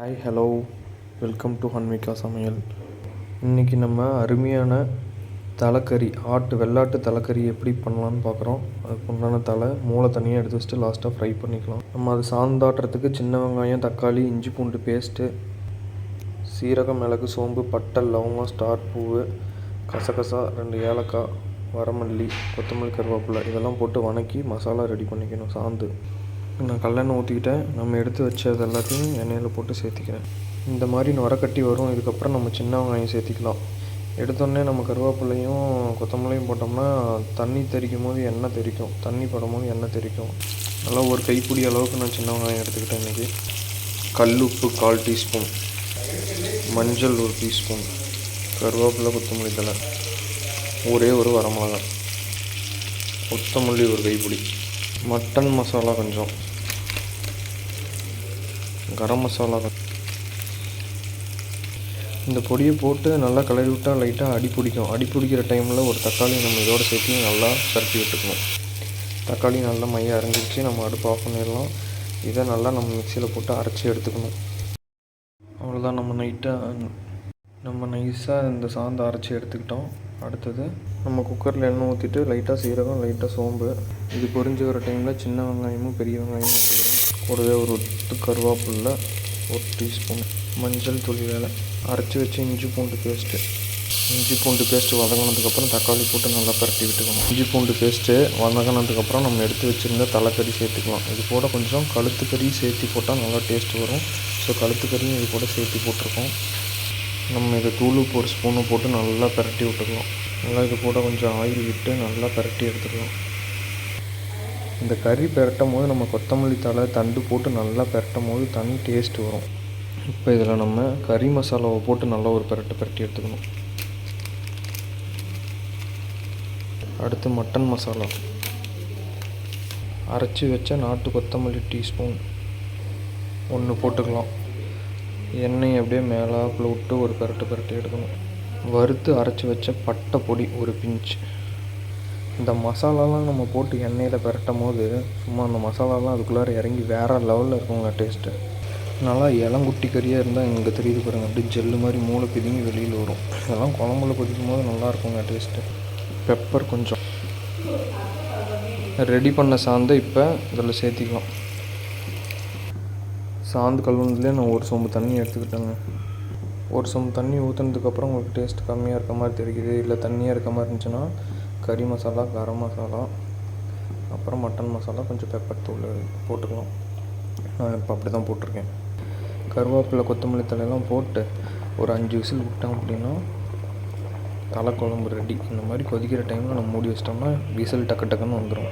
Hi hello, welcome to ஹன்விகா சமையல். இன்றைக்கி நம்ம அருமையான தலைக்கறி, வெள்ளாட்டு தலைக்கறி எப்படி பண்ணலான்னு பார்க்குறோம். அதுக்கு உண்டான மூளை தனியாக எடுத்து வச்சுட்டு லாஸ்ட்டாக ஃப்ரை பண்ணிக்கலாம். நம்ம அது சாந்தாட்டுறதுக்கு சின்ன வெங்காயம், தக்காளி, இஞ்சி பூண்டு பேஸ்ட்டு, சீரகம், மிளகு, சோம்பு, பட்டை, லவங்கம், ஸ்டார் பூவு, கசகசா, 2 ஏலக்காய், வரமல்லி, கொத்தமல்லி, கருவேப்பிலை இதெல்லாம் போட்டு வதக்கி மசாலா ரெடி பண்ணிக்கணும். சாந்து நான் கல்லெண்ணெய் ஊற்றிக்கிட்டேன். நம்ம எடுத்து வச்சது எல்லாத்தையும் எண்ணெயில் போட்டு சேர்த்திக்கிறேன். இந்த மாதிரி நுரக்கட்டி வரும். இதுக்கப்புறம் நம்ம சின்ன வெங்காயம் சேர்த்திக்கலாம். எடுத்தோடனே நம்ம கருவேப்பிலையும் கொத்தமல்லியும் போட்டோம்னா தண்ணி தெறிக்கும் போது எண்ணெய் தெறிக்கும். தண்ணி படும் போது எண்ணெய் தெறிக்கும். நல்லா ஒரு கைப்பிடி அளவுக்கு நான் சின்ன வெங்காயம் எடுத்துக்கிட்டேன் இன்றைக்கி. கல் உப்பு 1/4 டீஸ்பூன், மஞ்சள் 1 டீஸ்பூன், கருவேப்பிலை, கொத்தமல்லி தழை, ஒரே ஒரு வரமிளகாய், கொத்தமல்லி 1 கைப்பிடி, மட்டன் மசாலா கொஞ்சம், கரம் மசாலா. இந்த பொடியை போட்டு நல்லா கிளறி விட்டால் லைட்டாக அடி பிடிக்கிற டைமில் ஒரு தக்காளி நம்ம இதோடு சேர்த்து நல்லா பரட்டி விட்டுக்கணும். தக்காளி நல்லா மையம் அரைஞ்சிருச்சு. நம்ம அடுப்பு ஆஃப் பண்ணிடலாம். இதை நல்லா நம்ம மிக்சியில் போட்டு அரைச்சி எடுத்துக்கணும். அவ்வளோதான். நம்ம நைஸாக இந்த சாந்து அரைச்சி எடுத்துக்கிட்டோம். அடுத்தது நம்ம குக்கரில் எண்ணெய் ஊற்றிட்டு லைட்டாக சீரகம், லைட்டாக சோம்பு, இது பொரிஞ்சுக்கிற டைமில் சின்ன வெங்காயமும் பெரிய வெங்காயமும் ஊற்றிக்கிறோம். கூடவே ஒரு கருவேப்பிலை, 1 டீஸ்பூன், மஞ்சள் தூள், அரைச்சி வச்சு இஞ்சி பூண்டு பேஸ்ட்டு வதங்கினதுக்கப்புறம் தக்காளி போட்டு நல்லா பரட்டி விட்டுக்கணும். இஞ்சி பூண்டு பேஸ்ட்டு வதங்கினதுக்கப்புறம் நம்ம எடுத்து வச்சுருந்த தலைக்கறி சேர்த்துக்கலாம். இது கூட கொஞ்சம் கழுத்துக்கறி சேர்த்து போட்டால் நல்லா டேஸ்ட்டு வரும். ஸோ கழுத்துக்கறியும் இது கூட சேர்த்து போட்டிருக்கோம். நம்ம இதை தூள் 1 ஸ்பூனு போட்டு நல்லா பரட்டி விட்டுக்கலாம். நல்லா இது கூட கொஞ்சம் ஆயில் விட்டு நல்லா பரட்டி எடுத்துக்கலாம். இந்த கறி பெரட்டும் போது நம்ம கொத்தமல்லி தழை தண்டு போட்டு நல்லா பெரட்டும் போது தனி டேஸ்ட்டு வரும். இப்போ இதில் நம்ம கறி மசாலாவை போட்டு நல்லா ஒரு பரட்டி எடுத்துக்கணும். அடுத்து மட்டன் மசாலா, அரைச்சி வச்ச நாட்டு கொத்தமல்லி டீஸ்பூன் 1 போட்டுக்கலாம். எண்ணெய் அப்படியே மேலாப்பில் விட்டு ஒரு பரட்டி எடுக்கணும். வறுத்து அரைச்சி வச்ச பட்டை பொடி 1 பிஞ்ச். இந்த மசாலாலாம் நம்ம போட்டு எண்ணெயில் பரட்டும் போது சும்மா அந்த மசாலாலாம் அதுக்குள்ளார இறங்கி வேறு லெவலில் இருக்குங்க டேஸ்ட்டு. நல்லா இளங்குட்டி கறியாக இருந்தால் இங்கே தெரியுது பாருங்கள், அப்படியே ஜெல்லு மாதிரி மூளை பிதுங்கி வெளியில் வரும். இதெல்லாம் குழம்புல கொதிக்கும் போது நல்லா இருக்குங்க டேஸ்ட்டு. பெப்பர் கொஞ்சம். ரெடி பண்ண சாந்தை இப்போ இதில் சேர்த்திக்கலாம். சாந்து கழுவுனதுலேயே நான் 1 சொம்பு தண்ணி எடுத்துக்கிட்டேங்க. 1 சொம்பு தண்ணி ஊற்றுனதுக்கப்புறம் உங்களுக்கு டேஸ்ட் கம்மியாக இருக்க மாதிரி தெரியுது, இல்லை தண்ணியாக இருக்க மாதிரி இருந்துச்சுன்னா கறி மசாலா, கரம் மசாலா, அப்புறம் மட்டன் மசாலா, கொஞ்சம் பெப்பர் தூள் போட்டுக்கலாம். நான் இப்போ அப்படி தான் போட்டிருக்கேன். கருவேப்பிலை, கொத்தமல்லி தலையெல்லாம் போட்டு ஒரு 5 விசில் விட்டோம் அப்படின்னா தலைக்குழம்பு ரெடி. இந்த மாதிரி கொதிக்கிற டைமில் நம்ம மூடி வச்சிட்டோம்னா விசில் டக்குன்னு வந்துடும்.